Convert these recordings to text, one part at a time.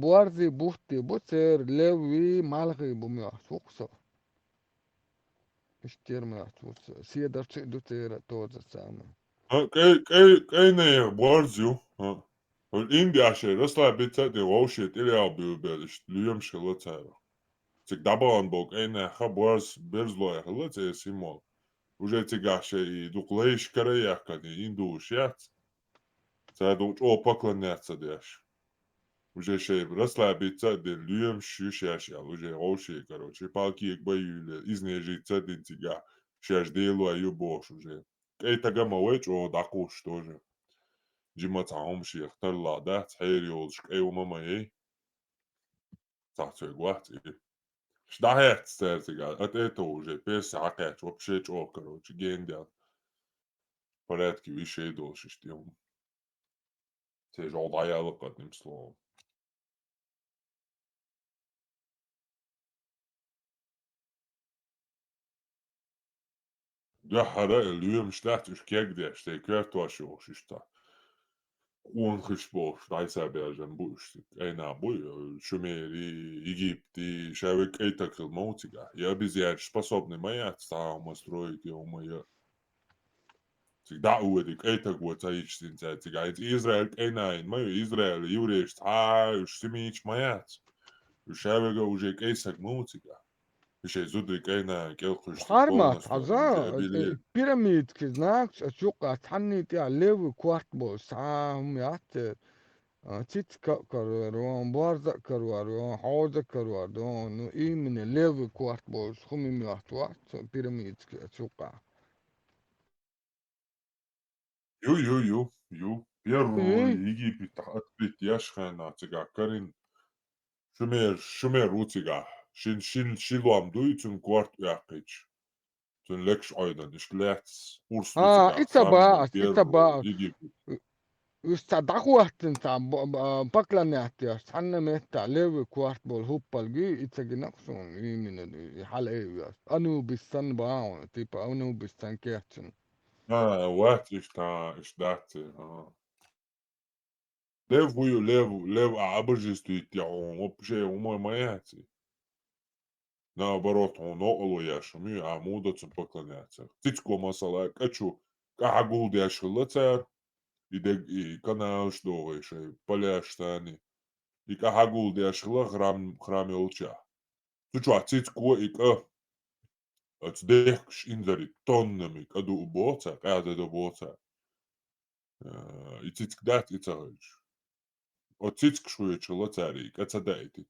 Buarzi buhti buter lewi malghi bumya suqsa ishtirma suqsa siedar dutera toza sama. Keine Warzio. Und in die Asche, das war bitte der Roshit, Ilya Bilbelish, Liam Shilotero. Cik dabalan bok eine Habwars Berzloja, Hilete Simol. Уже тягаше и дуклеиш караяка, и индушят. Цадут о поклоняться дешь. Уже шей расслабиться, де люем шушаш, уже оши, короче, палки их баюле, изнежиться дин тига. Шаш делу аю бош уже. Эй тага мауэч о дакуш тоже. Джима цаум ших тарлада, цхейри олшк, эй умама эй. Цацуй гуат, эй. Шдахет стертига, это уже, пес акач, вообще чо, короче, гендя. Порядки вещей должен штем. Це ж олдаялык, одним словом. Ja, hara lyum stat us kegde, ste kvartwasho shista. Ongespoor, Schweizerbergen bush. Ena boy, Шумери, Египте, Шавик Эйтакл Моутига. Я обезьян способны моя стаума строить его моя. Всегда увидик Эйтак вот аичтин цатига. Израиль Эйнайн, мою Израиль, Юриш, уж семич моя. Шавига уже Эйсак Моутига. Еще зудрик Эйна, келхушти Harmat полностью, уже haza обели. piramid kiznaks suqa tanni tia lewi kwart bo sam yat tit karwan barza karwan hauza karwan no imine lewi kwart bo khumi yat wat piramid suqa. Ю. Первый Египет открыть яшхана цыга карин шумер уцыга. Шилуам дуйцун кварт яқыч. Тун лекш айдан ишлец урс уцыга самый первый Itabaas Египет. Ystä dakuahtinta paklanehtia sanne mehtä lewy kuartbol huppalgi itsekin naksun ihminen haleivia Anubissan vaan tipa Anubissan kehtsin Ват иштати. Лев абажистует я вообще умой маяти. Наоборот, он олояшами, а мудацам поклоняться. Цицко масала качу, кагул дяшилацар, и канал что еще, поляштани. И кагул дяшила храме улча. Цучу, цицко и цдехш инзари тоннами, каду убоца, каде до боца. И цицк дат и цагач. От цицк шуеча лацари, кацадайтит.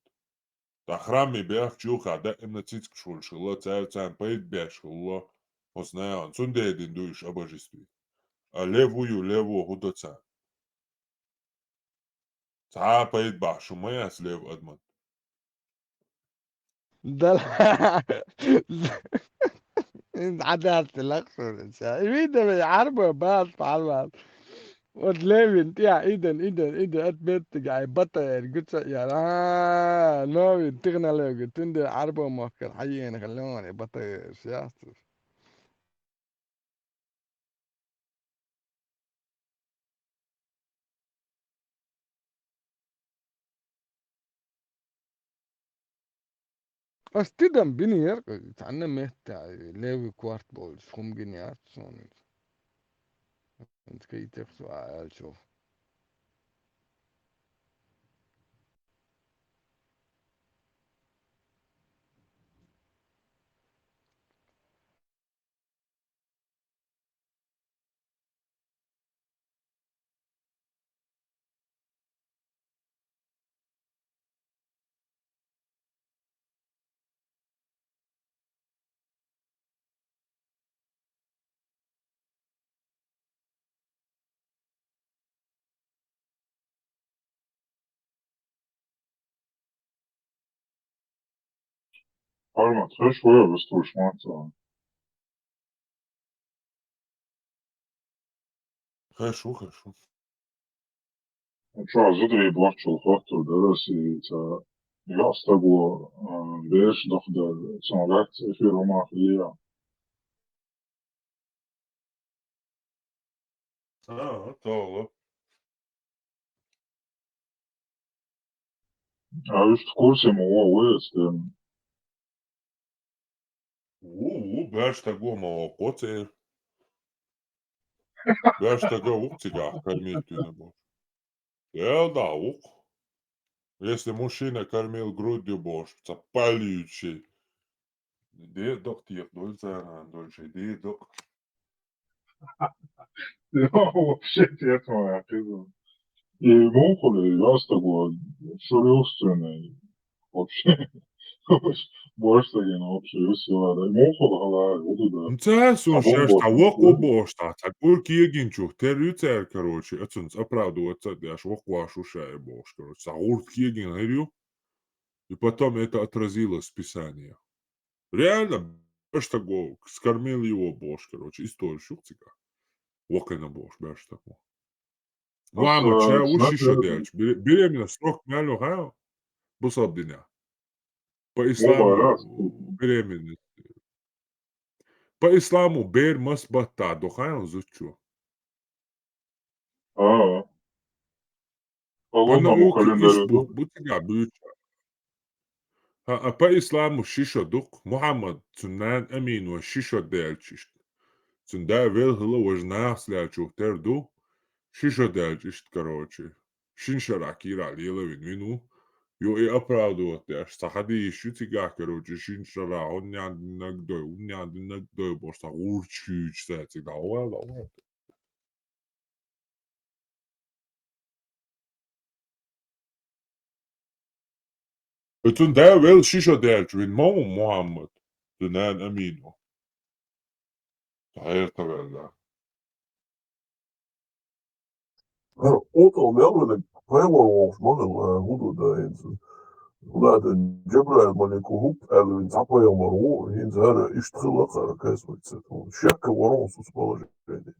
Та храме бях чуха, да им на цицк шульша лацар, цан пейт бяшила. Ознаён, цундедин душ обожествует. А леву худоца. Ца пейт башу моя слев адман. dal عدات الأقصر إذا عربة بعض عربة وتلاقي يا إذا أتبت جاي بطل قلت يا نوي تغنى لك تندي عربة مكر حيين خلوني بطل سياسة أستدم بني يرقى تعنا مهتا ليوي كوارت بول شخم جنيات سوني انت كي تخسو عال شوف Harman, très chouette, بس franchement. Хорошо, хорошо. Что, задри блачу фактор, да, си, та, я с тобой, беш, да, самогак, эфирома, я. Doğru. А just в курсе моего выезда. Бērš tego молоко, bērš tego тебя кормить не будешь. Да, если мужчина кормил грудью борщ, запаливающий. Дедок, дольше, дедок. Вообще тема описана. И мухоль, я с тобой серьезный вообще. Борщ таки, ну вообще весело. Да, мухоль, гала, вот да. Цесун А сейчас бомбот, того борща, так бурки егинчух, терюцер, короче, отсюда оправдываться, дашь вахуашу шая борщ, короче, саурт егин, говорю, и потом это отразилось в Писании. Реально, борщ того, скормил его борщ, короче, историю шутика. Вокайна борщ, бέρш того. Мама, че, уши шо знаете, делать? Беременна, срок мяло, ха? Бусабдиня. По оба раз. исламу беременность. По исламу бер масбата, дохайл зучу. А, по По лунному науке календарю, ишбух да? бутига бюча. А по исламу шишо дук, Мухаммад цуннан амин ва шишо делчишт. Цунда вел хло вожна слячух терду, шишо делчишт, короче. Шиншара кира лиловин вину, ё и оправдывать, аж сахади шутига, короче, шиншара, он нагдой, бошта урчуч, сетик, да, уэл. Цунда вел шишо делчвин, Мухаммад. Цуннан амин. صحيح طبعا. Otom jälle päevavalvus manel hududa Laat Jibril maniku huppäälyn tapajamaru hinzara ishtkhilaqara kaswitsa shakka waron sus положение.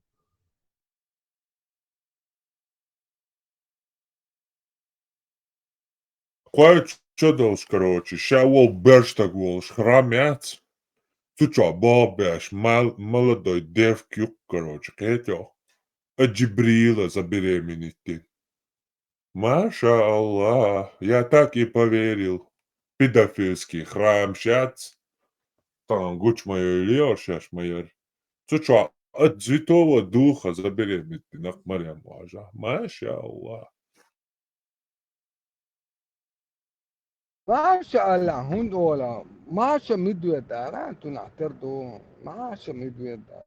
Кое что должен, короче, ща вол берж так волш, храмец. Ты чё, бабеш, молодой девки, короче, кетё. А Джибрила забеременеть ты. Маша Аллах, я так и поверил. Педофильский храм щац. Там гуч мою льёшь, щас майор. Ты чё, от Святого Духа забеременеть ты, нахмаря можа. Маша Аллах. Masha Allah, hundola. Masha midweta, na tunahterdo. Masha midweta.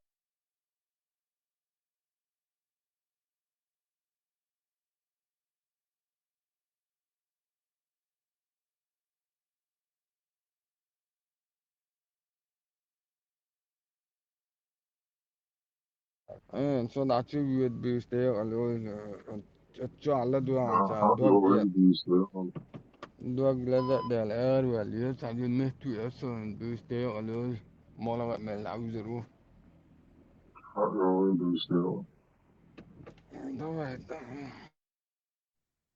So that you would be stay alone. Cho Allah dua cha Hadi dua o kia öyle bir işte. dua gila del air well you cha you ne tu so be stay alone. Mola mel auzeru. Hadi o öyle bir işte. Давай.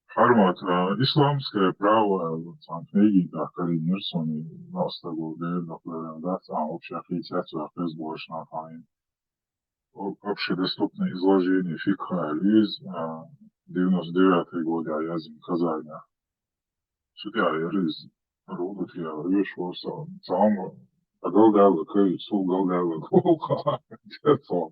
Harmat, islamske pravo, sam knjigi da Nilsson i nastavu da sam общая фиксация безбожна файн. Общедоступное изложение фикха Лиз, 99 года, я зим Казаня. Судья Лиз, Рудут я вышел сам, Галдала, Кайцу, Галдала, Кулха, это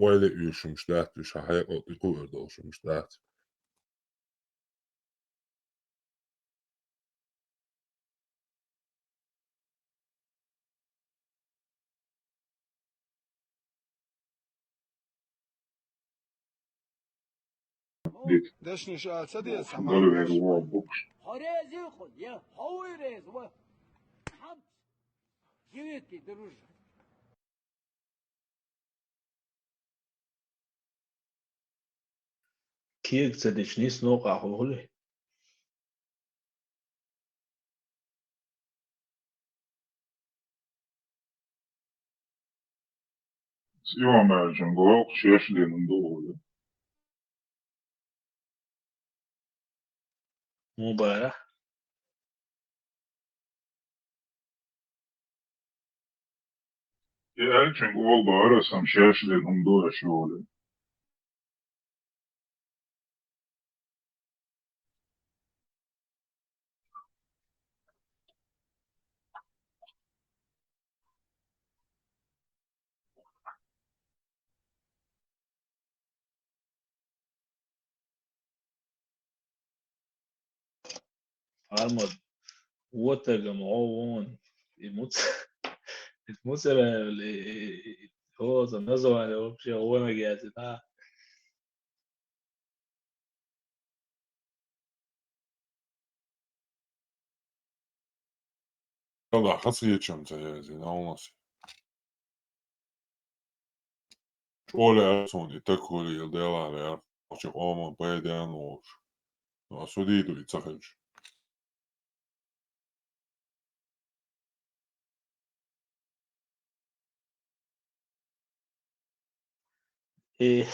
Öyle üşümüşler, hayat kuvvet üşümüşler. dit. Dashni shal sadi sama Dolu dash. veri o bu. كيك تدش نيس نوقع هولي Imam Ercan שיש לי נדור. مباراة Ercan gol bağırırsam שיש לי נדור شغل. عرمد ووتر جمعوون يموت يموت هو نظر على وبشي هو ما جاز Valla hasıyečam te jezi, na unosi. Olha, Sony, tako li il delare, ja. Hoće oman pa jedan uoš. A sudidu i caheć. ايه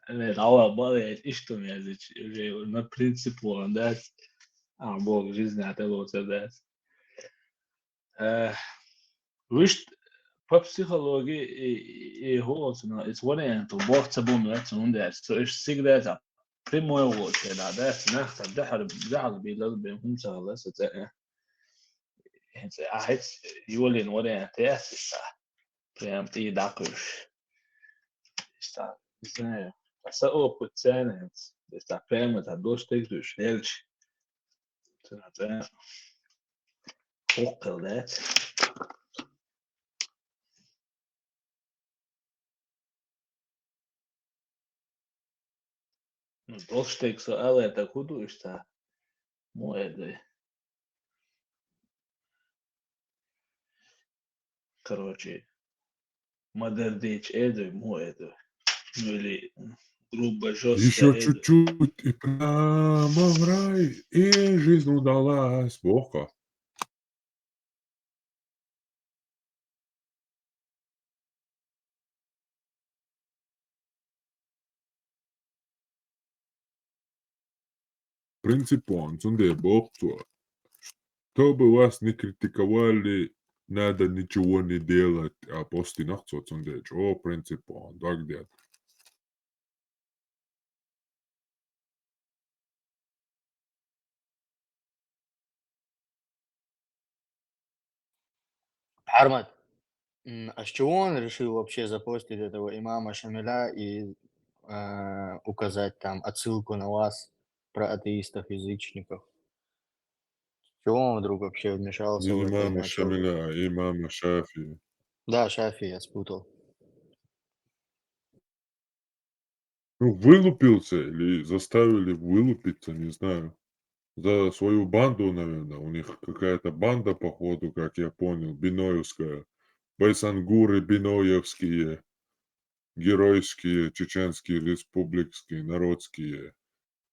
انا العوض بقى اشتم يا زيتش ما برينسيبل عندها عمبوك جيزني اعتبره سداس ويشت på psykologi i hålsuna it's one and to work to boom that's on that so if sig that primo euro كده that's نخت دحر بيلل بهم شغله ستة انت عايز يولين ولا انت اسا prям i dakuš šta znaju sa opet cene sta prema da dosta izduš velči to je okkel det dosta så ale da kudu šta moje da короче модердич эдой мой это ну или грубо жестко Еще эдой чуть-чуть и прямо в рай, и жизнь удалась. Плохо. Принцип он, цунде боксу. Чтобы вас не критиковали, надо ничего не делать, а после нахцо цунде. О, принцип он, так где. Армат, а с чего он решил вообще запостить этого имама Шамиля и указать там отсылку на вас про атеистов-язычников? С чего он вдруг вообще вмешался в это и Имама начал? Шамиля, имама Шафи. Да, Шафи, я спутал. Ну, вылупился или заставили вылупиться, не знаю. За свою банду, наверное. У них какая-то банда, походу, как я понял, биноевская. Байсангуры биноевские, геройские, чеченские, республикские, народские,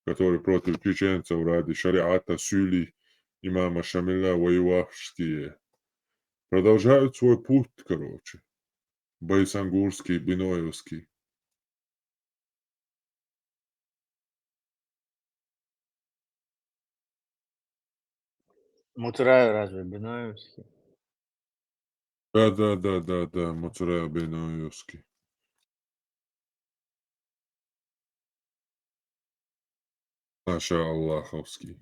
которые против чеченцев ради шариата Сюли, имама Шамиля воевавшие. Продолжают свой путь, короче. Байсангурский, биноевский. Муцураю разве Биноевский? Да, Мацураев биноевский. Наша Аллаховский.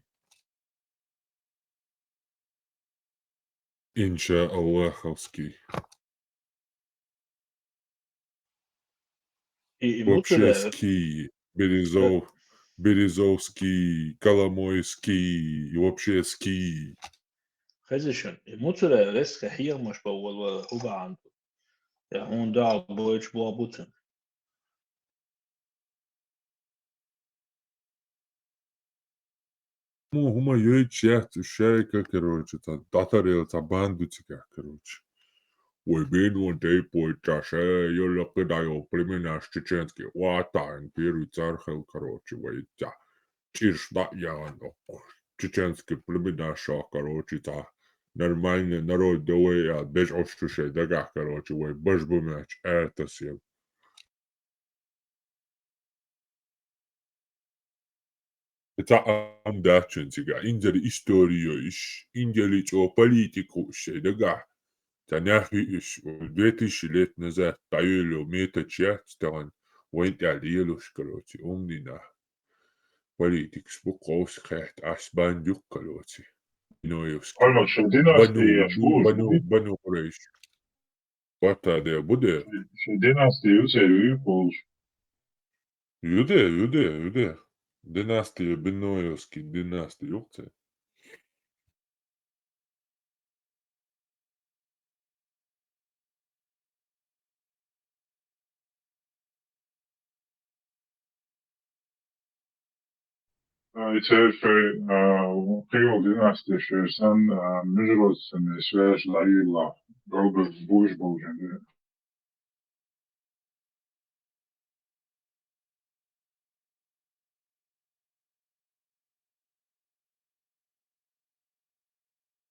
Инша Аллаховский. и Вообще муцера ски. Березовский, Коломойский. И вообще ски. خزشن مuцера رزق هي مش بول ولا هو عنده يعني هون دعوا بوش بوابوتن Хума ёй чехт шайка, короче, та татарел, та бандутика, короче. وبين تيبو تشاشا يلا كده يو племенаш чеченский ватан первый цархел короче войдя чиш да я чеченский племенаша короче та нормальный народ давай без ощущения да короче вой баш бумач это все это амдаченцига индели историю иш индели о политику все да Таняхи 2000 лет назад таило метачатстан венталилус короче умнина политик спуковс хэт асбандюк короче Ноевский Arnold, şu dinastiyi бану рейш Пата де буде şu dinastiyi seviyor olmuş. Юде династия Биноевский династия юкте Itse Krio dynastiyası sen müjdesin süreçleriyle Robert Bush bulunca.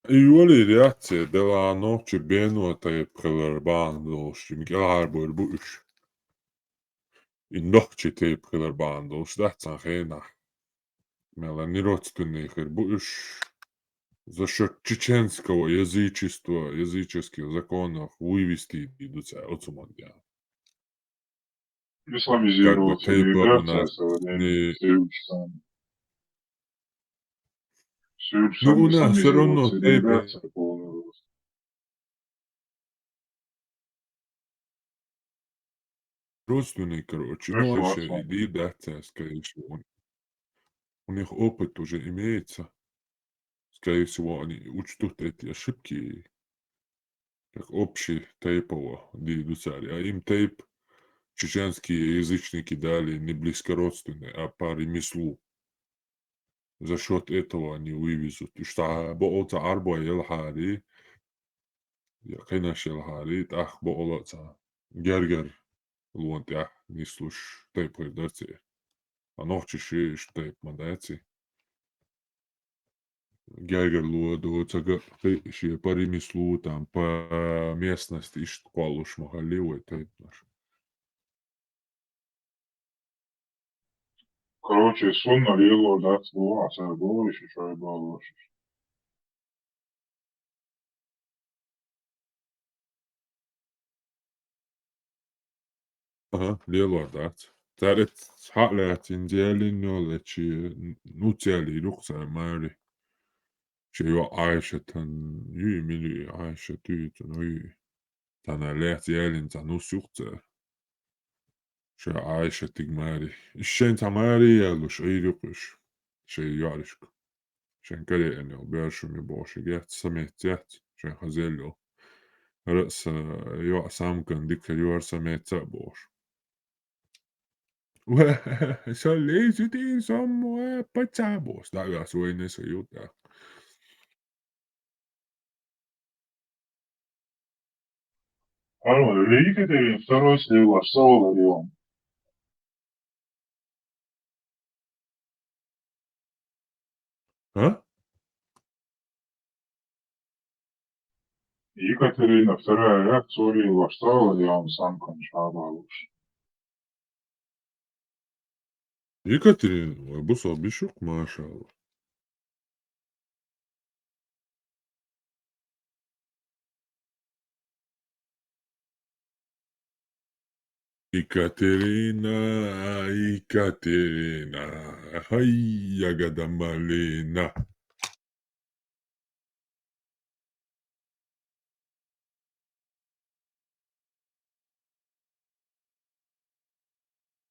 Iulie reakție de la noce benotai preverbando Miguel Arbor Bush. In noce te preverbando sdatsan hena. Мела не родственных Буш за счет чеченского язычества, языческих законов вывести идут от Сумандия. Как бы İslamizировать Тейпа у цивилизация нас современная, не... Северстан Ну, у нас все равно исламизировать Тейпа цивилизация полная. родственный, короче, но вообще иди даться, скорее всего. У них опыт уже имеется. Скорее всего, они учтут эти ошибки как общий тейпово дидуцари. А им тейп чеченские язычники дали не близкородственные, а по ремеслу. За счет этого они вывезут. И что боолта арба елхари, я конечно елхари, так боолта гергер луант не слуш тейп дати. А ночи шиш тейп мадати. Гергер луаду цага ши по ремеслу там по местности и школуш махалевой тейп наш. Короче, сон налило, да, слово, а сарбо еще что было. Aha, lielārdāts. Tāret hālētin dielin nolēči nucieli ruksā māri. Še jo aishatan yü mili aishat yütun yü. Tana lēt dielin ta nusjuktā. Še aishatig māri. Išen ta māri jēluš eirukuš. Še jārishk. Šen karēni jau bēršumi boši gēt samēt jēt. Šen hazeljo. Rāsa jo samkan dikar jo ar samēt tā boši. Så læser det som på tabos. Der er så en så jo der. Арно, Екатерин II слева, Савларион. А? Екатерина II ряд Савларион, Савларион сам кончабалуш. Екатерин, bu sabişuk maşallah. Екатерина, Екатерина, hayya gadamalina.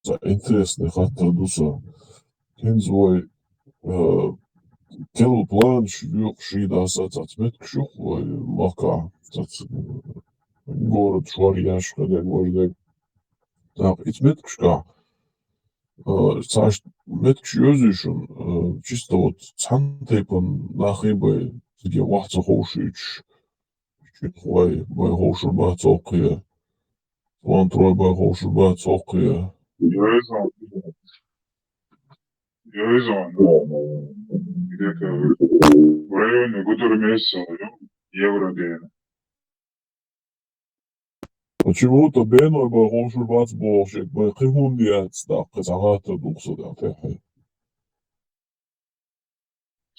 За интересный хаттардуса. Кензвой келу план шюк шида сацацмет кшух вой мака город шварьяш хадек вождек. Так, ицмет кшка. Саш меткш өзүшүн чисто вот цантейпын нахибы сиге вахца хоушич خوي باي هوش البات سوقيا وان تروي باي هوش البات سوقيا Joizon, где-то в районе Гудермеса, евро где. почему-то беной باي هوش البات بوشك باي قيمون ديات ستاق ساعات دوقصد اتاحي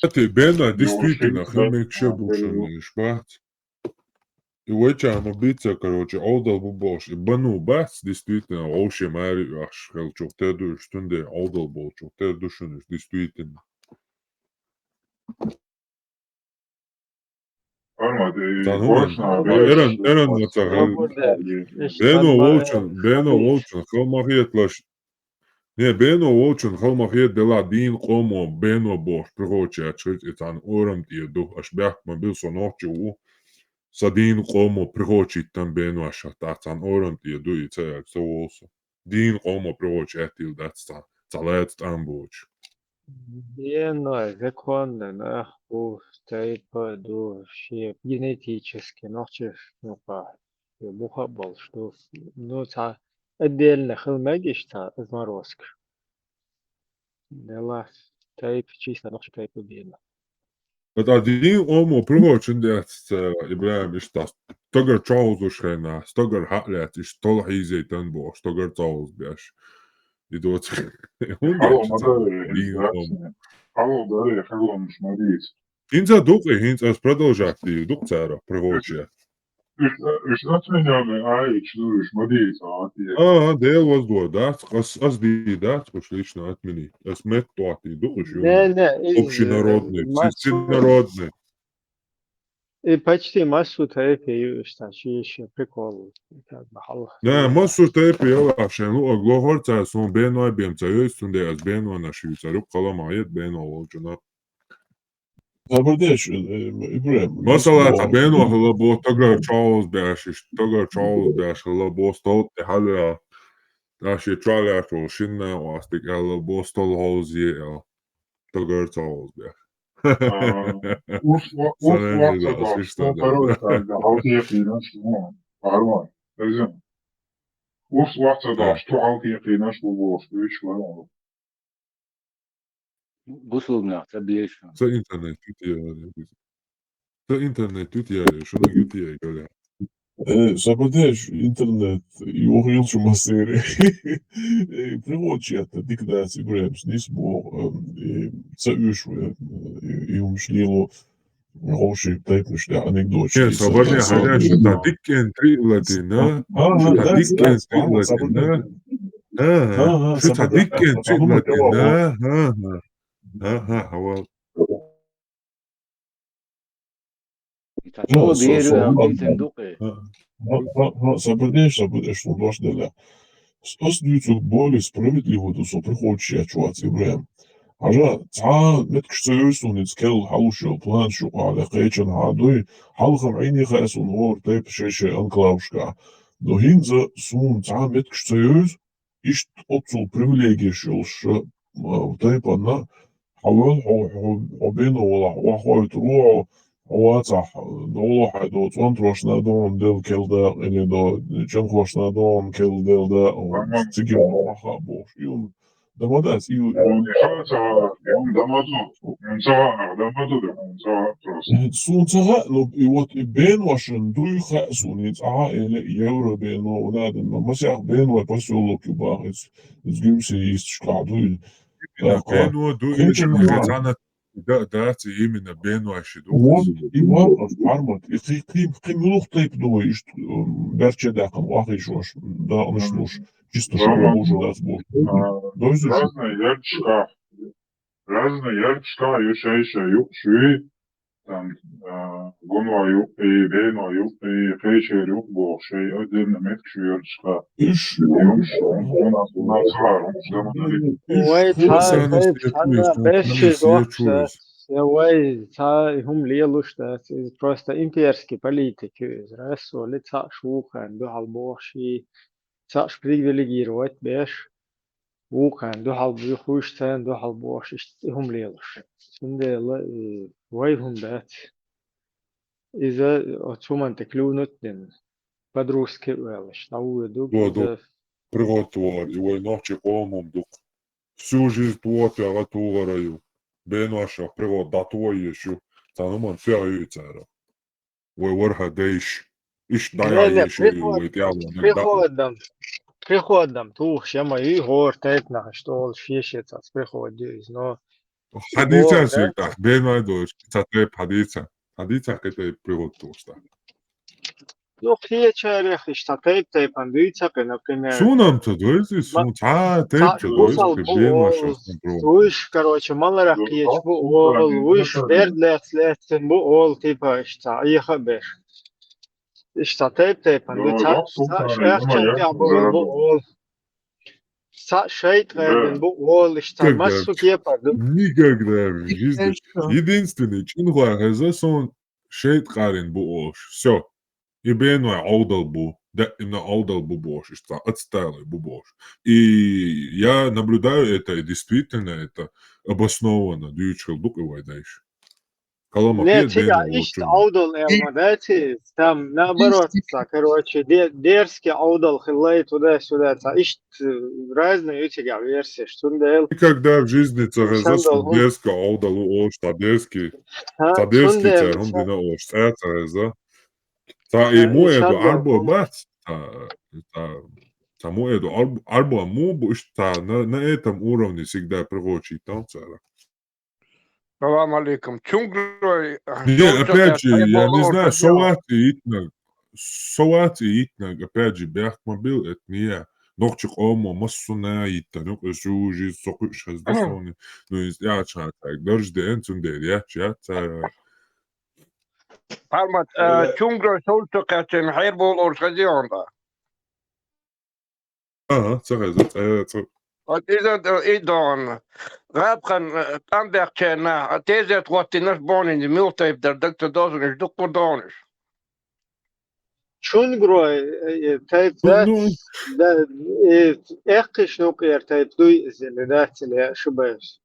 Bena Его действительно шесть, да, хомяк бушный шпат. И вычама бица, короче, олдал бубош. И бану бац, действительно, вообще мари аш хел чухтеду штунде олдал бол чухтеду шуниш, действительно. Армад, и Танумен, Боршна, эрен нацахал. Beno волчен, холмахет лаш. Не, Бено волчен, холмахет дела дин комо, Бено бош, прочее, отшить, это ан орам тиеду, аш бях мобил сонохчу, Sadin qomo prihočitam benu aša tācan orantie duice jak sausu. Din qomo prihočetil datsta calēt ambuč. Бено законно стоит вообще генетически нахчев мухаббал что отдельно хилмегиш изморозк дела тайп чисто нахчев тайп бено. Bet din qomo prihočin datsta Ibrahim istas. Stogar čauzušainā, stogar hatlēt, stola izeitan bo, stogar cauz bieš. Idot. Halo, Hundēč Madari, din qomo. Halo, Dari, Halo, смотрите. Инца дуqi, инца продолжати, дуq цара prihočie. Iš atmiņām aici, смотрите, Dēl воздодат, as дидат, уж лично отмени. As метуати, дуqi, Не, общенародный, всенародный. и почти массу тайп что еще прикол как бы хал. Nē, masu teipi ielākšana, glohorcēs un bēno abiem ceļos, un dējas bēno našīts ar upkalamā iet bēno loģinā. Sabrdēš, Ibrahim. Masalā tā bēno labo tagad čauls bēši labo stolti haljā. Tā šie čāļāto šinnā vās tikai labo stolhauzie jā. Tagad čauls bēši. Uzvāca to parojā, da altiepīnas, pārvāj, nezinu. Uzvāca to altiepīnas būs, viņš var. Buslubnā, tabliešana. Sa internet jutījā. Sa internet jutījā, šuna jutījā gaļā. Sabrdēš, internet, jūhīlšu masīri. Privočiet, dikdēts Ibrahim Nisbo, ceļušu, jums lielu Hoši teikuši, anekdoči. Jā, sabardē, haļā, šitā dikken trīlatina. Šitā dikken trīlatina. Šitā dikken trīlatina. Hava. Taču bieru jau bīten duqi. Sabrdēš, un došli dēļā. Осдуйцу более справедливо со приходящие чувачи Ибрахим. Ажа цаа меткш цэйсун скел халушо план шо ala qeechan haadoi halkham عيني خاصون هور تيب شيشه انكلاوشكا но хинза сун цаа меткш цэйс ишт отцу привилегия шолш тайп анна хавал хобено вала вахойт руо واتح دولو حدو تونتروش نادون ديل كيل دا إلي دو جنخوش نادون كيل ديل دا وتجي وراها بوش يوم دمادات يو سون تغا لو يوت بين واشن دوي خاسون يتعا إلي يورو بينو ونادن ما سيح بين وبسو لو كبار يتجمسي يستشكعدو Bēno duļi, Dāci imina bēnoši duqis. وان إيمان أرمت قيم لوخ تيب دوي إشت برشة داخل واقعي شوش دا نشلوش чисто شو بوجو داس بوش دويزو Разные ярчка, юшейша, юшуи, там, гонва юк, и бейно юк, и фейчер юк, бо, шей отдельно меткшу ярчка. إيش У нас харум, Ой, هم лелушта, просто имперский политик, рассо лица шухан, духал боши, цаш привилегировать беш, وكان دوحل بيخوشتان دوحل بوش هم ليلش سندي ويهم بات إذا أتومن تكلونتن بدروس كيوالش نعودوك Tuo إذا prigotuori, voi noći komum duk. Всю жизнь tuoti aga tuugaraju. Benoasha prigo datuojeshu. Sanoman feajytsäära. Voi varha deish. Ish لا لا dajajeshu voi tiavon da. приходом тух я мои гор тайп на что фишец от приходу из но Haditsa тибор да sykta. Benaido tsate haditsa. Haditsa kete prigotuosta. ну хие чарах что тайп андыца например Sunam to doisi sun. Taip to doisi Usal ke bu benoasha ol, sun pro. uish, короче, малоракиеч bu ol, uish, berдлецлецен bu ol, типа, işte, ayıkabır. İşte, teyp, andi, şahçen bu ol, bu ol. Шейт bu ol, işte, Когда массу yapardım. никогда в жизни. Хорошо. Единственный чингуа хазасон шейт карин буош. Все. И бенуа аудал бу. Да, именно аудал бу бош. Что отсталый бу бош. И я наблюдаю это, и действительно это обоснованно. Дьючел дук и вайдайш. Не, Каламакет тебя бенуа işte учёный. аудал элмадати, там наоборот, короче, дерзкий аудал хиллай туда-сюда, işte разные у тебя версии, что он Никогда в жизни Sandal, царезасон дерзко аудалу ош. Тадерский. Тадерский царь, он дина ош. Цареза. Та и моето арбо бац, та моето арбо мубу, что на этом уровне всегда прочий танцера. Салам алейкум. Чунгрой. Не, опять же, я не знаю, Совати Итнаг, опять же, Бяхмобил, это не я. Ногчик омо, массуна Итна, ну, жужи, сокуш, хаздасони, ну, я чат, так, дожди, энцундер, я чат, Palmat, Чунгрой солтокатен хайрбол оршадионда. цареза. إذا إيدون غابخن تنبخشنا تيزت وقتناش بونين ميلتا يبدر دكتور دوزنش دكتور دونش. Чунгрой, тайп да, экиш нукер тайп дуй зели, да, я ошибаюсь.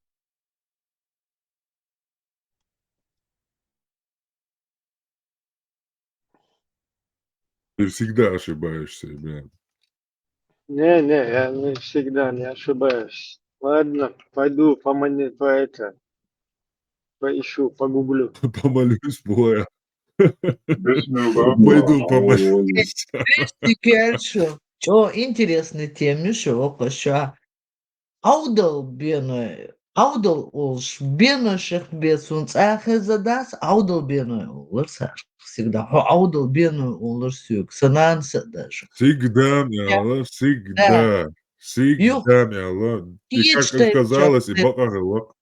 Ты всегда ошибаешься, блин. Не, я не всегда не ошибаюсь. Ладно, пойду поищу, погуглю. Помолюсь, боя. Bismillah. Пойду помолюсь. Хорошо. Что интересная тема, что еще аудал беной, аудал олш беноших бесун цахезадас, аудал беной олсар. Всегда аудал беной олсюк, сананса даже. Всегда, мяла, всегда. Всегда, мяла. И как оказалось, и бакарова.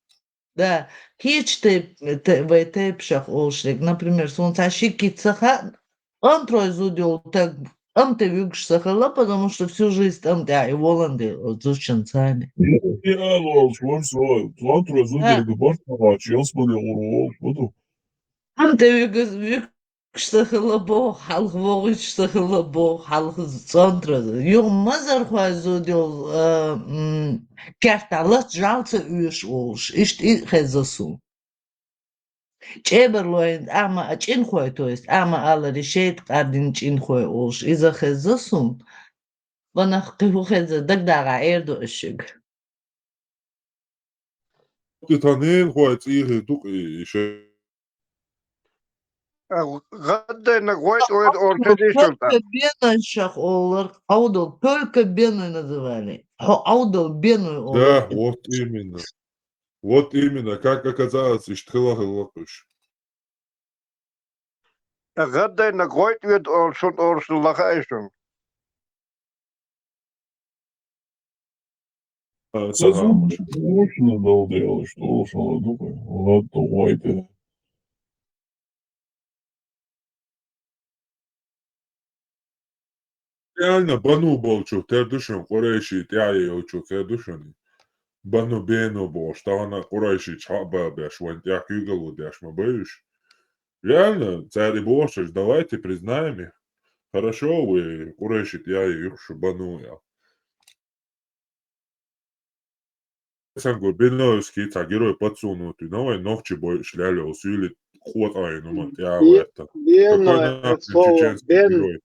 Да, hiç de tepşak olşek. Например, солнца шикицаха, он производил так, он te вюкшсахала, потому что всю жизнь там, да, и воланды, зученцами. Я волш, вон свой. План производитель губернатора, Челсман, Урол, буду. Он te вюкшсахала бо, халх вогичсахала бо, халх центра. Yok mazar производил, керталат жалца üş olş. İşte hezasu. ჭებერლოენ ამა ჭინხვე თუ ეს ამა ალარი შეიტყარდინ ჭინხვე ოლშ იზახეზოსუნ ვანა ხუხეზე დაგდაღა ერდო შეგ Ты танен хуай цихе тук и ше. غدا نقويت ويد оршадишулта. только бенашах олар аудол только беной называли аудол беной Да, олар вот именно. Вот именно, как оказалось, иштхила хилокуш. غدا نقويت ويد оршулаха ишун. Сазамыш. Можно дал делать, что уж он думает. Ладно, давай ты. Реально, бану болчу, тердушен, корейши, тяйочу, тердушен. Бану бену бол, что она корейши чаба беш, вон тя кюгалу дяш, мы боюсь. Реально, цари бошиш, давайте признаем их. Хорошо, вы корейши, тяйочу, бану я. Сангу беновский, та герой подсунутый, новой ногчи бой шляли, усили хватает, ну, я Бе- это. Бено Какой это нахуй слово чеченский бен. герой?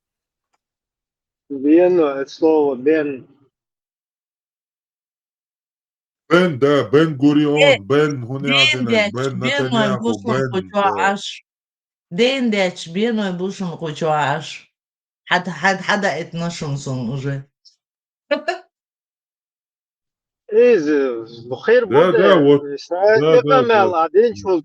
Бено это слово бен. Бен, да, Бен Гурион, Бен Хуниадинек, Денdeç Бен benoy Натаньяху, busun Бен, kuçu да. aş. Денdeç benoy busun kuçu aş. حدا اتنشنسون уже. بخير Да, بوده да, вот, ساعات да, да, نقمل да. قاعدين شغل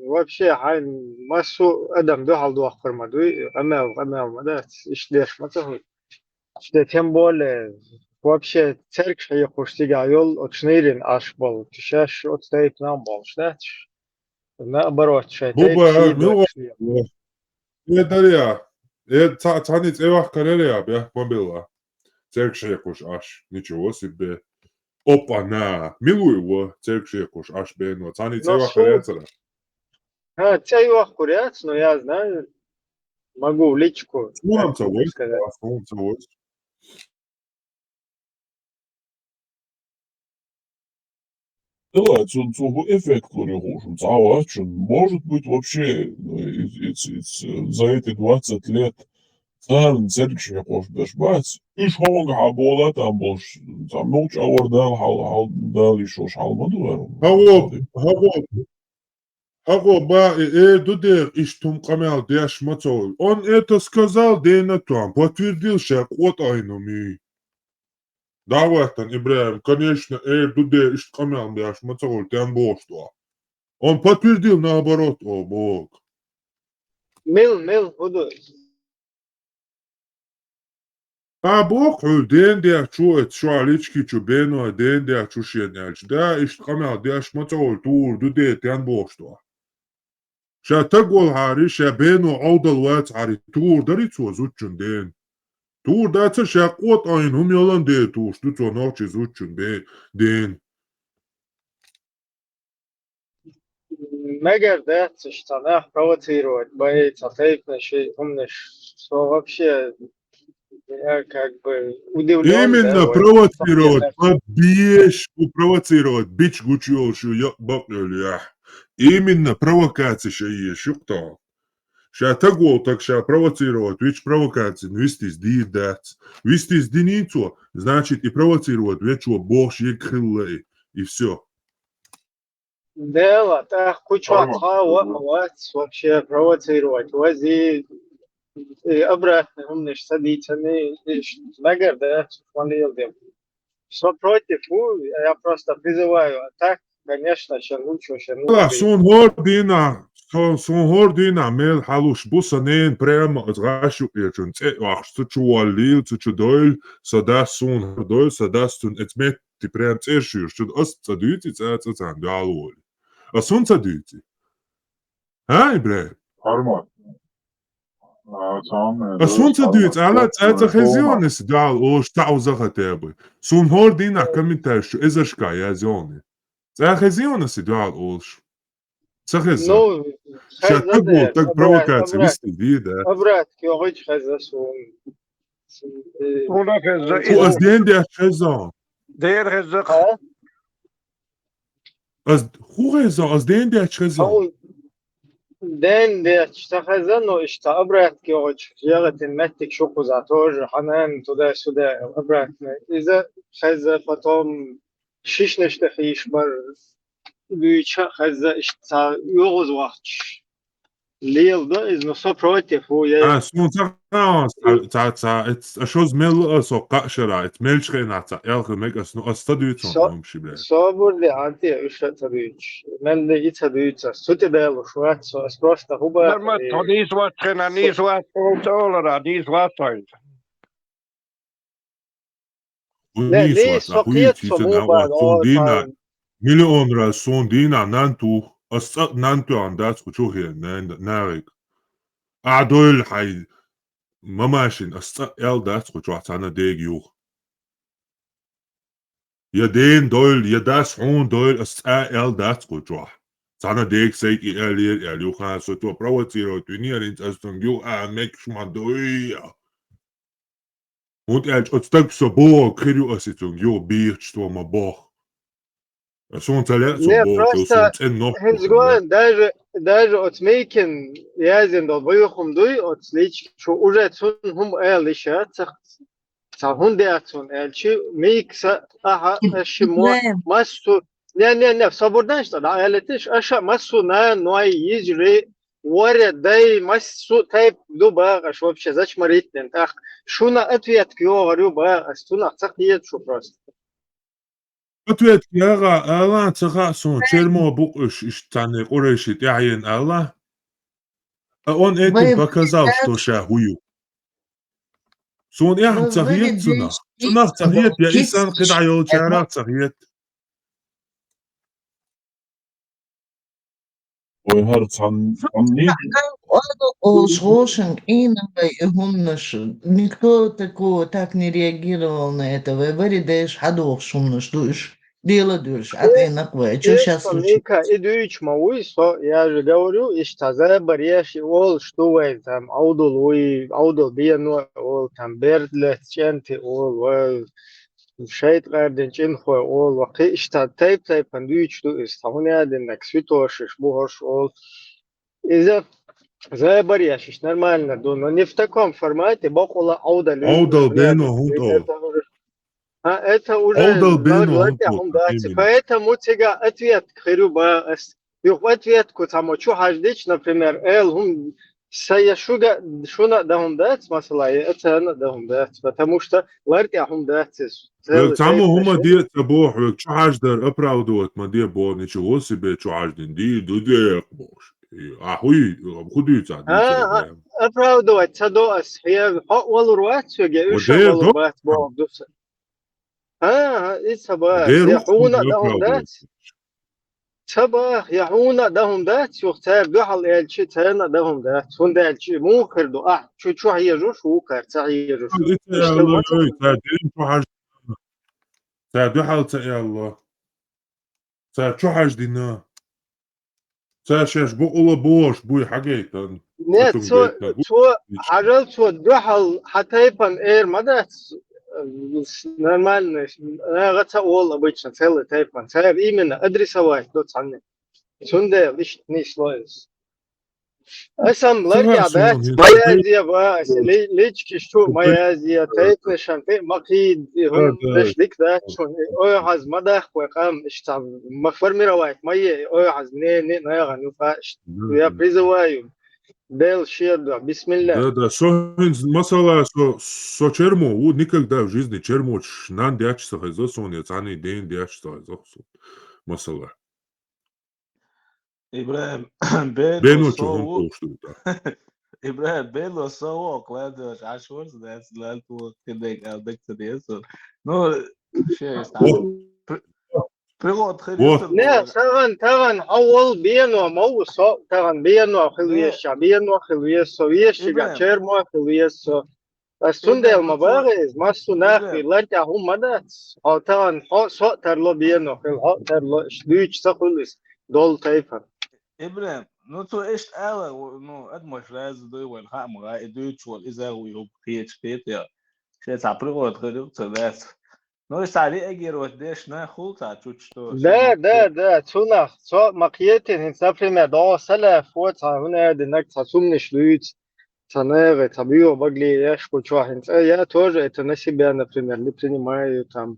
вообще هاي مسو ادم ده حال دوخ فرمادوي قمل مدات ايش ليش ما تهوي işte tembole вообще церк шая хуштига yol отшнирин аш бол тишаш от стоит нам бол штач наоборот шай тейп Буба, сид мило, отшли дарья. Цанит эвах карелия, бя, мобила. Церк шекуш аш, ничего себе. Опа-на, милую его, церк шекуш аш, бен, цанит но эвах суд карелия. цей вах курец но я знаю могу в личку Сунам как тебе цавой, сказать сунам цавой. Давай, цугу эффект хужу, цавачун. Может быть, вообще за эти 20 лет царн церкви хош бешбац. Иш хонг хабола там бош. Там нуч авардал хал дал ишош халмаду Хаго, ба, дудер, иштум камел, дяш мацол. Он это сказал, Дэна там, подтвердил, что кот айнуми. Давайтан, Ибраим, конечно, дудер, ишт камел, дяш мацол, тян боштуа. Он подтвердил наоборот, о бог. мил буду А бог, дэн дя чует, шуалички чу бено, дэн дя чушеняльч. Да, ишт камел, дяш мацол, тур, дудер, тян боштуа. Ша тагвал хари, ша бено, аудал вац хари, тур, дарицу азучун дэн. Тур даца шакот айн хум ялан де тур штуцо ночи зучун бе ден. мегер да штанах провоцировать боится тейп ши умниш что вообще я как бы удивлен да Именно вот провоцировать, побешь, провоцировать, бич гучиошу, бакнелия. Именно провокация ша есть, кто? Ша тагол так ша провоцировать, вич провокация, вистис дидец. Вистис диницу, значит и провоцировать, вечу бог крылей. И все. дело так кучу вот вообще провоцировать вози обратно умниш садиться не мегер да фанил дем что против я просто призываю а так конечно лучше لا سون هوردينا ميل حلوش بوسانين بريم اتغاشو ايجون تي واخ ستشو واليل تشو دويل سدا سون دويل سدا سون اتمت تي بريم تيرشير شد اس تدويتي تان دالول اسون تدويتي هاي بري Harman. Tamam. اسون تدويت على تخزيونس دال اوش تعوزا تابي سون هوردينا كمنتاش ازشكا يا زوني تخزيونس دال اوش تخزا ну شاتقول تق بروكاتسي обрат висти вида. обрат кёгыч хазасун Una kızı Bu az den der Chazon. değer kızı Az Hureza az den der Chazon. أو دين دي اشتخزن واشتا أبرات كيوج يغت المتك شو قزاتور حنان تودا سودا أبرات إذا خزة فتوم شيش نشتخيش بر بيتشا خزة اشتا يغز وقتش ليل ده إذ نصو بروتيف هو يا Sun ta shows mel so qashara it mel shkhina ta yalkh meg as no astaduyt on shible. صابر دي عندي إيش تبيش من اللي يتبيش سوتي ده شوات سو أسبروستا هو Ama todis var träna nis var kontrolera dis var tajt. لا ليه Uniswa ta سوقيت huit hitan صموبة awa sondina million ra sondina nantu as nantu andat kuchuhi narik. Adol hay mamashin as eldat kuchuatana degyu. يدين دول يداس حون دول اسال داس قجوح سانا ديك سيك الير اليو خان سوتو بروتيرو تنير انت استون جو ميك شمان دويا und er hat stök so bo kriu asitun jo bicht sto ma bo Suntelia Не, Boto, просто Sunten Хинзгоен даже от мейкен язен до выхум дуй от слич, что уже цун хум эл еще цахун деацун элчи мейкса аха эшимо Ибраим, массу не свободно что да элетиш аша массу на ной ежри воря дай массу тайп дуба аш вообще зачмаритен ах шуна ответ кё говорю ба астуна цахиет что просто Ответ Яга Алла Цаха Сун Чермо Букуш Иштаны Курешит Яин Алла. Он этим вы показал, что шахую. Сун Ян Цахиет Цуна. Цуна Цахиет Я Исан Кидайол Чара Цахиет. وهرت عن Шрошин и Гуннаш. Никто такого так не реагировал на это. Вы варидешь, хадох шумно, ждешь. Дело дурш, а ты наквай. Что сейчас случилось? Мика идуич мауи, со я же говорю, иштаза барьяши ол что вы там аудул биено ол там бердле ченти ол شايت قاعدين چنخو اول وقتی اشتا تایپ اندویچ تو استهونه دنك سویتوش شبوهش اول إذا زي برياشش нормально но не в таком формате бокола ауда Аудал Бено Хундо. это уже Аудал Бено говорите Хундо. поэтому тебя ответ хируба юх ответку там что хаждич например هم سيشوجا شونا دهم دات مثلا это أنا دهم دات потому что لارتي هم دات Само Хума Диет Табох, Чаждар, Аправдуат, Мадия Бо, ничего себе, Чаждин, Ди, Дудек, Бош. Ахуй, Худуица, Дичи, أправдывать садоас هي والروات سوجا إيش ودير والروات بوعدوس إيش بس ودير يحونا دهم Аправдуат. دات صباح يحونا دهم دات يختار بحال الشيء تانا دهم دات هون دات شيء مو كردو شو هي جوش هو كرت هي جوش اشتغل ما تعدين شو تعدو حال يا الله تعد شو حاجدنا تعشاش بقولا بوش بوي حقيقة нет то عجل то بحال حتى يبان إير مدات нормально أنا غتا أول обычно целый тайпан царь именно адресовать тот самый сунде лишь не слоис أسم لرجع بات مايا زي باس ليش كشتو مايا زي تايتنا شانتي مقيد هم ليش ليك ذات شون أو حز مدخ وقام اشتغل مخفر مروات مايا أو حز ني نايغا نفاش ويا بريزوايو ديل شيردا بسم الله Да, масала со чермо, у никогда в жизни чермо нан дячса хайзос, он яцани день дячса хайзос. Масала. إبراهيم Бено بيلو чохон صو тоштута. إبراهيم بيلو صو كلادش عشور ده لالتو كده قالك تديسون نو شيء يستعمل بريغو تخيل نه تغن أول بينو مو صو تغن بينو خلويش بينو خلويش سويش شجع مو خلويش بس سندل مبارز ما سناخي لرجع هم مدات أو تغن صو ترلو بينو خل ترلو شدوش سخلص دول تايفن إبراهيم نو تو إيش ألا نو أدمش لازم دوي والحق مغاي دويتش والإذا ويوب كيتش كيت شيء تعبروا تخيلوا تلاث نو يستعلي أجر وديش ناخو تعتوش تو ده تونخ صو مقيتين هنسافر مدار سلف وتعاون دنك تصوم نشلوت تناغ طبيعي بقلي يش كوشوا هنس يا توجه تنسي بيان например لبتني ماي там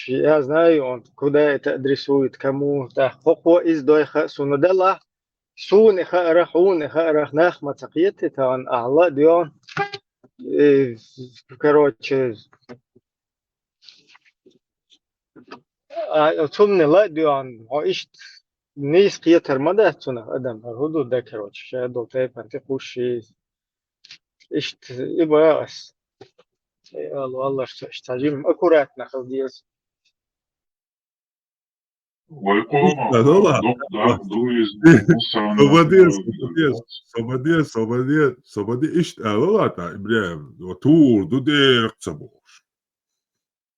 я знаю он куда это адресует кому تحقق из دويخ سندلا سون خرحون خرح نخ متقيت تان أعلى ديون короче ثمن لا ديون عشت نيس قيتر مدى تنا أدم هدو ده короче شادو تايب أنت خوشي إشت إبراس والله اشتاجيم أكورات نخل ديس Собади ишт алата, Ибраим, тур, дудер, цабош.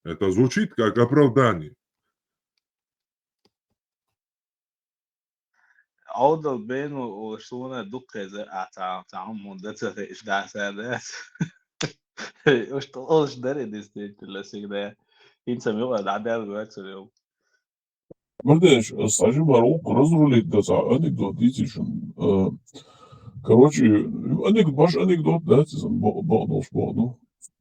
Это звучит как оправдание. عوض بينه وشونا دق زي تعمد ده إيش ده سادات إيش تقولش ده رديستيت اللي سيك ده ينسى ميوغا ده عدال الوقت اليوم Мардеш, стажим барок разрулить да за анекдот дизишн. Короче, анекдот баш анекдот да тизан богдош богду.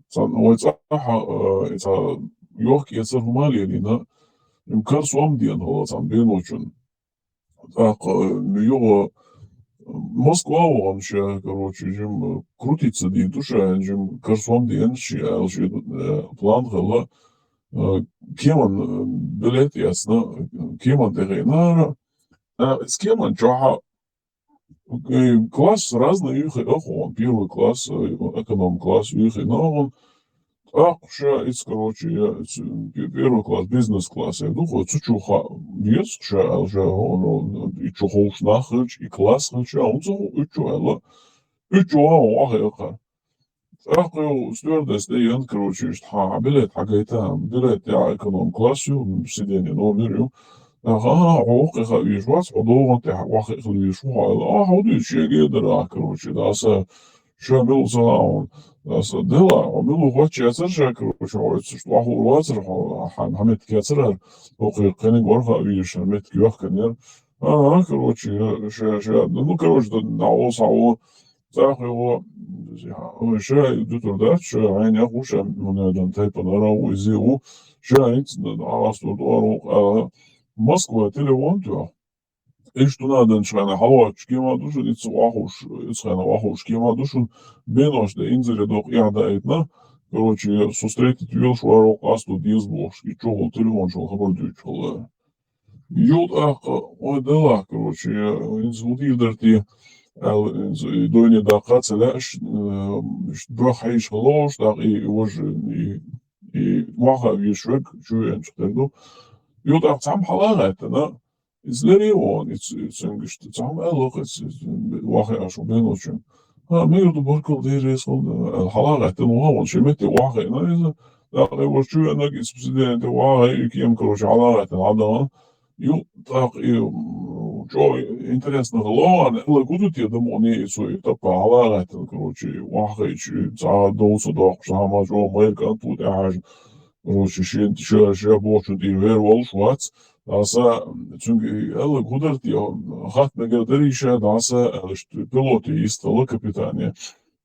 Сан ойца это йорк яцер малиелина. Имкар суам диан хо сан беночун. Так, Нью-Йорк, Москва вообще, короче, жим крутится ди душа, жим карсуам диан ши, алши план хала. Кеман билет ясно, Кеман терена. С Кеман джаха класс разный юхи охуан, первый класс, эконом-класс юхи, но он ша, it's, короче, первый класс, бизнес-класс, я думаю, цучуха, yes, ша, уже он, и чухош нахыч, и класс хыча, он цуху, и чуэла, и чуа, вахеха. Стюардесс, да, короче, билет, билет, я эконом-класс, сиденье номер, حقوقها يجواز حضورا تحقق اليشوع حضور شيء جدا короче да са шамил заун да са дела عملوا وقت ياسر شاكر وشويت شطوح ووازر حمد كاسر وقي قني ورقة بيش حمد كيوخ كنير короче شا ну короче да نعوص عو تاخي هو شا دكتور ده شا عيني أخو شا من دم تايب نرى ويزيو شا إنت على صوت أروق Москва телефон тя. Что надо, шхана хава, шкема душу, шхана ваху, шкема душу, бенош, да инзере дох яда этна. Короче, сустретить вил шварок асту дизбош, и чого телефон, шел хабар дючел. Йод ой дела, короче, инзул дидерти, дойне да кацелеш, бахайш халош, да и вож, и ваха вишвек, чуен, что Jod tam حلقة it's very on it's engaged tam look it's واقع عشان بينوشن ما يرد بركل دير يصل الحلقة هو شمت واقع إذا لا هو شو أنا كسبسدين واقع يكيم كروش حلقة هذا يو تاق جو интерес на голова ла гудут я домони сой тапа حلقة كروش واقع شو تا دوس داق شاما جو ميركان بود عاج короче, ще бошут и вервол швац, даса, çünkü elle gudert ya, hat megader işe dasa, пилоты истала капитания.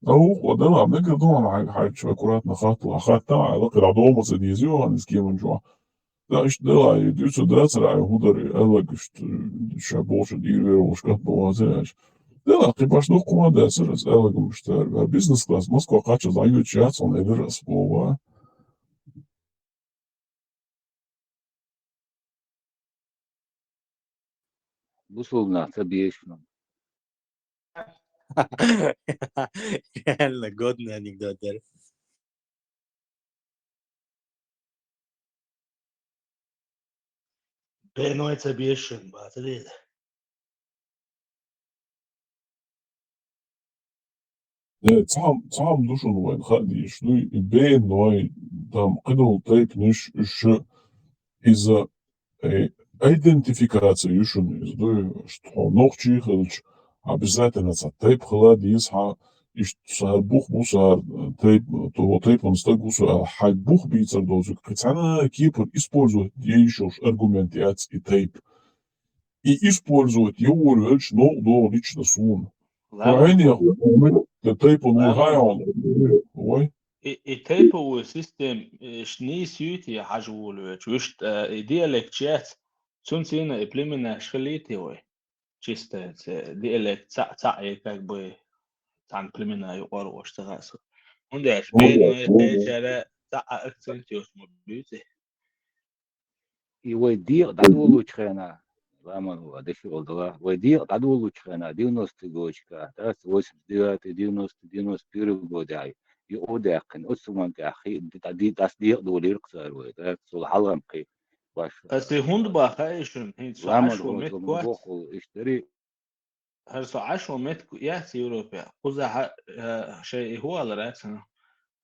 أو ده ممكن طبعا حاجة аккуратно خط على قرادوم صديزيو عن سكيمن جوا ده إيش ده يدوس ده ترى هودر الله قشت شابوش دير وشكات بوازيش ده لا قباش نقوم ده سرس الله قمشتر بيزنس كلاس موسكو قاتش زايو تشات on Everest بوا Условно, собьешься. Реально годный анекдот, да. Бенуется бешен, батарея. تعم دوشن وين خدي شنو بين نوع там قدروا تايب نش إيش إذا идентификация юшун издой, что ногчи хылч обязательно за тейп хладис ха иш сар бух бусар тейп то тейп он ста гусу хай бух бицар дозу кцана кипр использует еще аргументации тейп и использует его речь но до лично сун. Правильно, тейп он гайон. Ой. التيب هو سيستم شني سيوتي حاجولو وش ديالكتشات سون سينا إبليمنا شخليتي وي جست ديالكت تاع как бы تاع إبليمنا يقار واشتغاسو ونداش بين تجارة تاع أكسنتيوس مبيوتي يودي قدولو تخينا لما هو ده شغل ده ودي قدولو تخينا 90 جوجكا 89 91 يوداقن أسمان كأخي دي تصديق دولير قصار وده صل حلقة مقي باش بس هوند باخايشن هين ساعش ومت كوات بوخل اشتري هر ساعش ومت ياتي أوروبا خذها شيء هو على رأسنا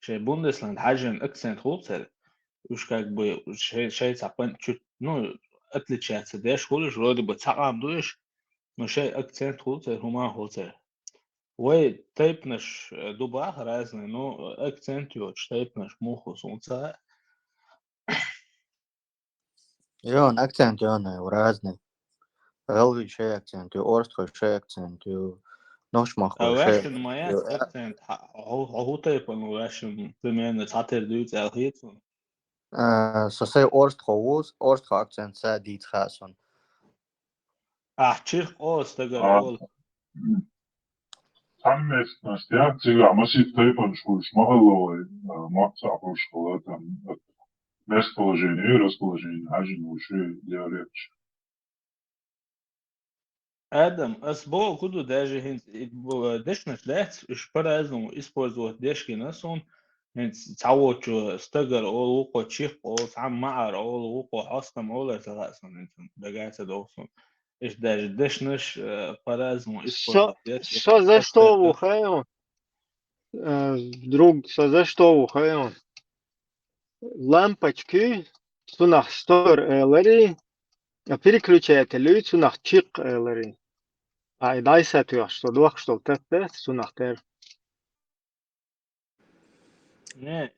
شيء بوندسلاند حاجة أكسنت خوتر وش как бы شيء تعبان شو ну отличается да школы вроде бы تعب دوش но شيء أكسنت خوتر هما خوتر Ой, тейп наш дубах разный, но акцент его тейп наш муху солнца. Jön акцент разный. Galvī šie akcenti, Orstko šie akcenti, Nošmako šie Russian моя акцент, هو تيبون Russian بمعنى تعطي دوت الهيتون. Så sagde Orstko akcent så dit خاصون. أحكي أستقر أول. Tanmēs teācīgā masīt тайпаншку шмагаловой мацапу школа там местоположение и расположение один уши диалект. Adam, asbo kudu daži hins dešnas lēts, iš pareiznumu izpozot deškinas un hins cawoču stagar ol uko čip ol sam ma'ar ol uko astam ol etagasan hins dagasa dosun. Iš daži dešnas pareiznumu izpozot deškinas. Что за что ухаю? Друг, что за что ухаю? Лампочки сунах стор элери, переключатель сунах чик элери. А дай сатуя, что двох что тет сунах тер. Не.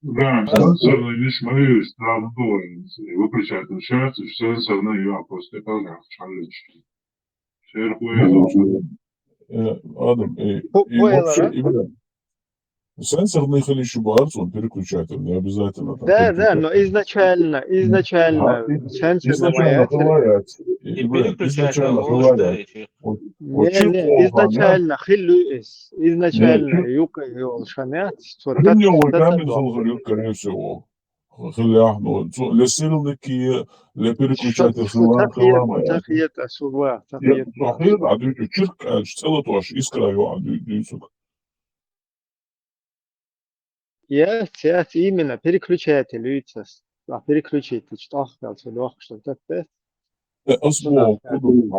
Да, сенсорный лишь мои страдания. Выключать начинается, что сенсорный я после того, чалечки. Адам, и вообще, сенсорный или еще он переключатель, не обязательно. Да, но изначально сенсорный хвалят. Изначально хвалят. Не, изначально хилюис, изначально юка его шанят. Ты мне ой говорил, скорее всего. Хиляхну, лесилники, переключатель хилама. Тахиет асуба, тахиет. А ты чирк, целый тоже искраю, а ты Yes, именно переключатель, лицас. А переключитель, что это? Освоил,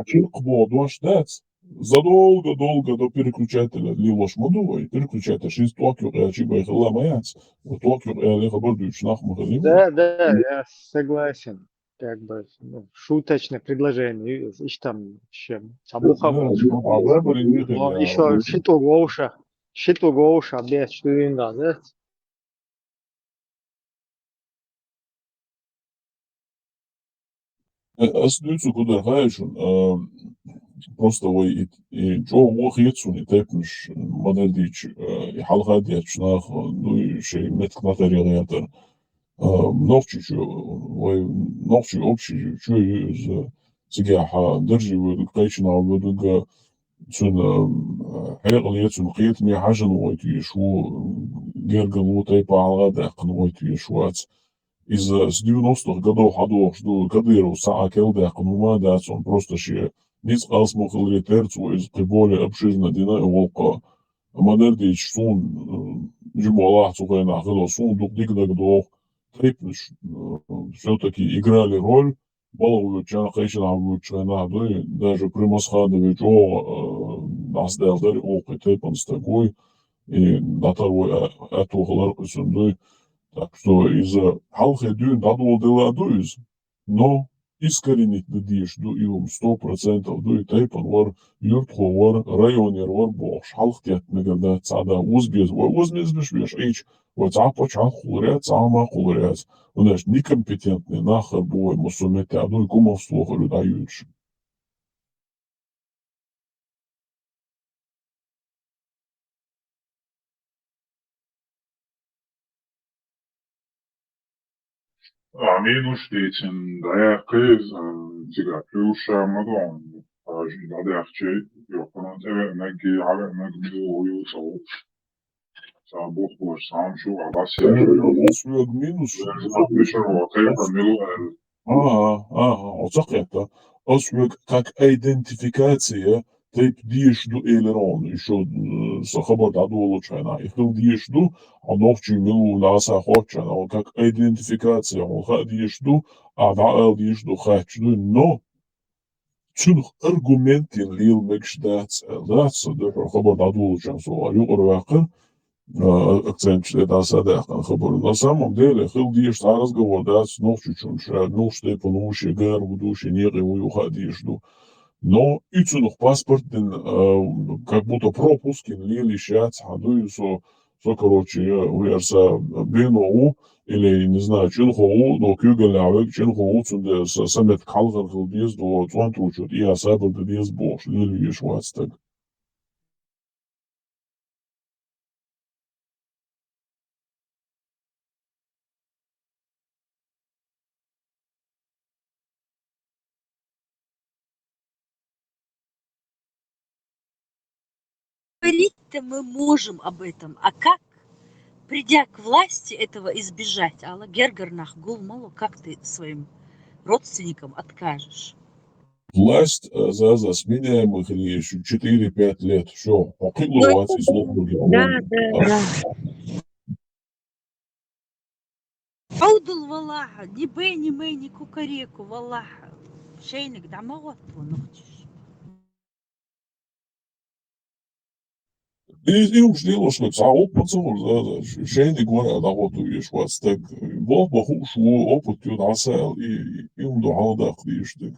чирк воду ждать. Задолго до переключателя лилош модува, и переключатель шесть токио, чиба хилама яц. Вот токио, леха бордуч нахмуха. Да, я согласен. Как бы шуточное предложение. Ищ там еще цабуха. Еще шиту гоуша, без штуинга, да? Остаются куда хайшун, просто и джо вохицун и тэпнш модельдич и халгадият шнах, ну и шей метк натариятер. Ногчи общий чё из сигяха держи в кайчна в حيغليتون قيت مي حاجة نويتي شو جرجلو تايبا على غدا قنويتي شوات إذا с 90-х годов что Кадыров саакел да قنوما дацон просто ще ниц алсмохил ретерцу из приболее обширно дина волка модердич сун жимолах цугайна хило сун дигна годов тайпнш все-таки играли роль баловую чана хайшина чана даже при Масхадове джо нас делали опыт тайпан с такой и на второй эту халарку так что из-за халхи дюн дадул дела дуюз, но искоренить дадиш ду илум 100% ду и тайпан вар юртхо вар районер вар бох халхтят мегада цада узбез беш эйч вацапа чан хулрят цама хулрят унаш некомпетентный нахер бой мусумете аду и кумов слуха людаюч. Aminu știți, de-aia crezi, ziga, plăușa mă doamne, și da de acce, eu până trebuie negi, are negi eu sau bohor, sam și abasia. Свег минус. Оцакета. Освег как идентификация тип диешду элерон, еще сахабар даду лучайна. И хил диешду, а ногчи милу наса хочана, как идентификация, он ха диешду, а да эл диешду хачду, но чунх аргументин лил мекшдац, дац, да хабар даду лучайна, со алюкор вакын, акцент это садахтан хабар. На самом деле, хил диешду разговор, дац, ногчи чунша, ногчи понуши, гар, гудуши, неги, уюха диешду. Но и noch паспорт, как будто пропуск, или сейчас, короче, уярса бенову, или, не знаю, чинхову, до кюгелявек, чинхову, цунде самет калгар хилдиз, до цуантручут, и асабл дидиз бош, лилю ешвацтаг. Говорить-то мы можем об этом, а как, придя к власти, этого избежать? Алла Гергернах Гулмалу, как ты своим родственникам откажешь? Власть за сменяемых еще 4-5 лет. Все, покинула из Да. Аудул валаха, ни бей, ни мей, ни кукареку, валаха. Шейник дамагот поночишь. И ушли, что опыт шейник вора работу ешвацтаг. Бог бахуш опыт юдасал и умдухалдак диштаг.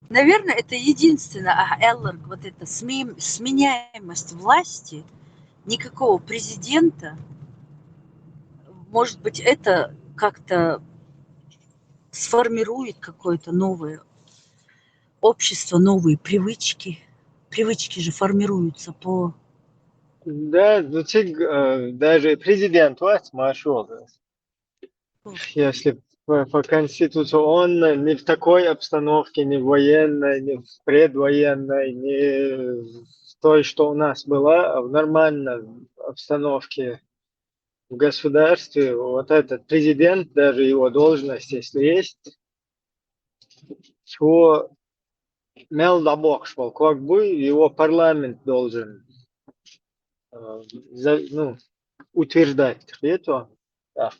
Наверное, это единственное, Эллард, вот эта сменяемость власти, никакого президента, может быть, это как-то сформирует какое-то новое общество, новые привычки. Привычки же формируются по... Да, ну даже президент вас нашел. Если по Конституции он не в такой обстановке, не в военной, не в предвоенной, не в той, что у нас была, а в нормальной обстановке в государстве. Вот этот президент, даже его должность, если есть, то мел да бог шел, как бы его парламент должен утверждать это.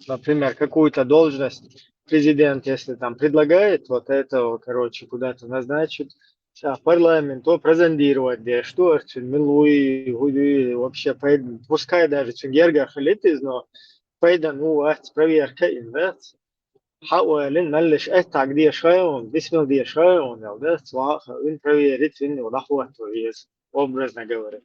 Например, какую-то должность президент, если там предлагает вот этого, короче, куда-то назначит, парламент то презентировать, где что, милуи, вообще, пускай даже цунгерга халитиз, но пойда, проверка, да, حاول نملش تعقدية شوية ونبسمل دي شوية ونبدأ سواء وين проверить وين ولحوة تويز образно говоря.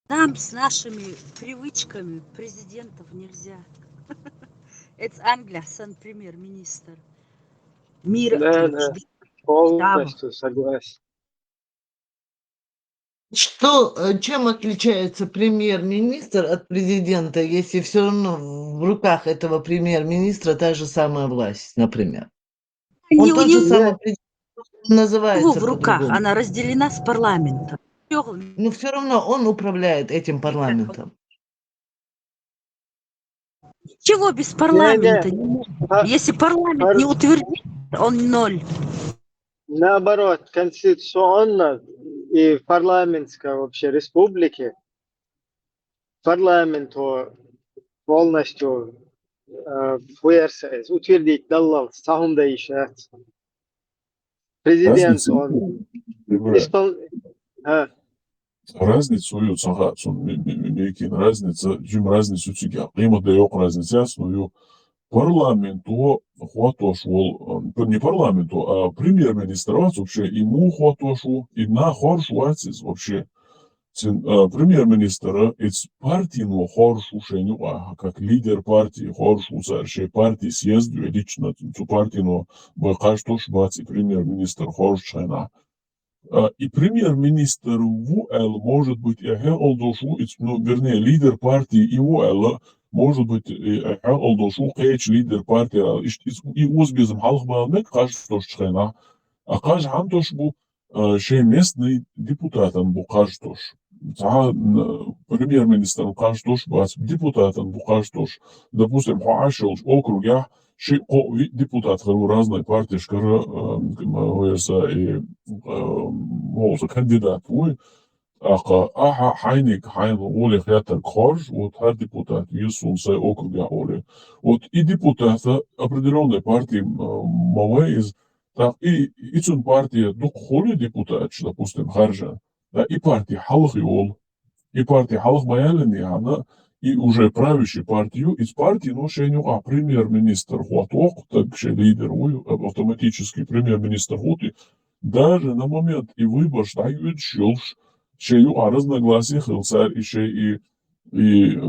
Нам с нашими привычками президентов нельзя. Это Англия, сан премьер-министр. Мир Да, полностью согласен. Чем отличается премьер-министр от президента, если все равно в руках этого премьер-министра та же самая власть, например? Он тот же самый президент, называется в руках, она разделена с парламентом. Но все равно он управляет этим парламентом. Чего без парламента? Если парламент не утвердит, он ноль. Наоборот, конституционно и парламентской вообще республики парламенту полностью утвердить даллал сахунда еще. Президент, он разницу сага мекин разница жим разницу тига кыймада yok разницасную парламенту хватошул не парламенту а премьер-министр вообще ему хватошу и на хоршуацис вообще премьер-министра из партии но хоршушеню как лидер партии хоршуцаршей партии съезду лично ту партию но бакаштош баци премьер-министр хоршена. И премьер-министр ВУЭЛ может быть вернее, лидер партии и ВУЭЛ может быть лидер партии и узбезом халхбалмек каждош чхена, а каж хамтош бу шей местный депутатом бу каждош. Премьер-министр каждош бац депутатом бу каждош. Допустим, хаашел округ я ши депутат в разной партии шкара и кандидат ой хайник оли хятер корж вот депутат юсун сай округа оли вот и депутата определенной партии мавайз так и цун партия дух холи депутат допустим харжа да и партия халх йол и партия халық баялыны ана и уже правящую партию из партии ношению премьер-министр хуаток так ще лидер автоматически премьер-министр хуты даже на момент и выбор штают щелш шею разногласия хылсар и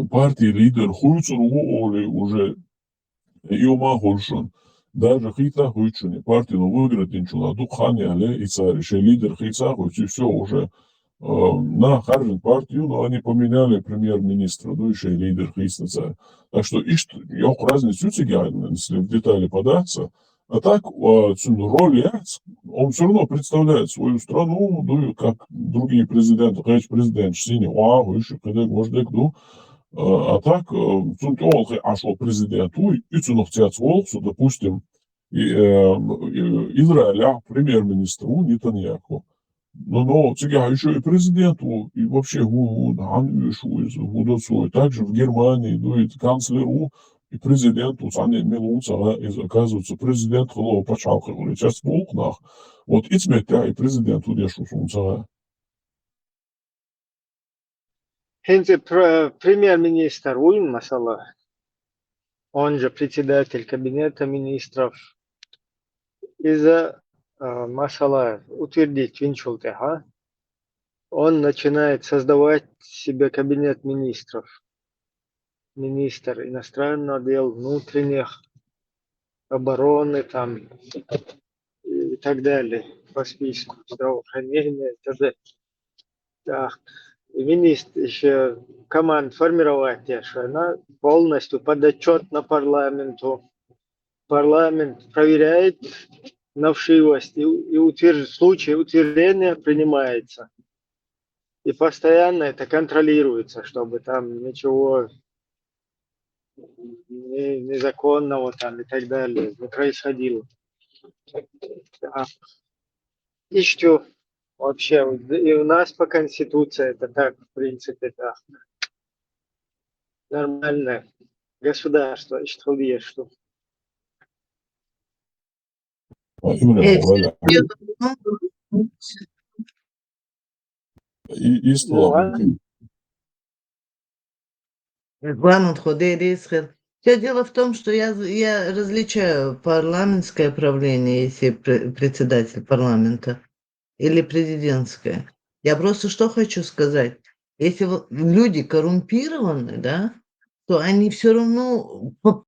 партии лидер хуйцуру оли уже иома хоршон даже хита хуйчуни партию выиграть инчула духани але и царь ще лидер хица хуйцу все уже на Харвин партию, но они поменяли премьер-министра, ну еще и лидер Христица. Так что я разницу тягаю, если в детали податься. А так, роль он все равно представляет свою страну, ну, как другие президенты, конечно, президент Синий, выше, когда гвоздек, ну, а так, он ашел президенту, и цунух тяцволсу, допустим, Израиля премьер-министру Нетаньяху. Но сега еще и президенту, и вообще также в Германии, ну и канцлеру, и президенту, оказывается, президент Хло почал сейчас в волкнах. Вот и цметя, и президенту дешу сумцага. Хенте премьер-министр Уин Масала, он же председатель кабинета министров, из-за Масала утвердить Винчултеха, он начинает создавать себе кабинет министров. Министр иностранных дел, внутренних, обороны там и так далее, по списку, здравоохранения, т.д. Да. И министр еще команд формировать, что она полностью подотчетна парламенту. Парламент проверяет на вшивость и в случае утверждения принимается. И постоянно это контролируется, чтобы там ничего незаконного там и так далее не происходило. Да. И что вообще, и у нас по Конституции это так, в принципе, да. Нормальное государство, что есть, что. И слава. Регламент ходы Все дело в том, что я различаю парламентское правление, если председатель парламента, или президентское. Я просто что хочу сказать. Если люди коррумпированы, да, то они все равно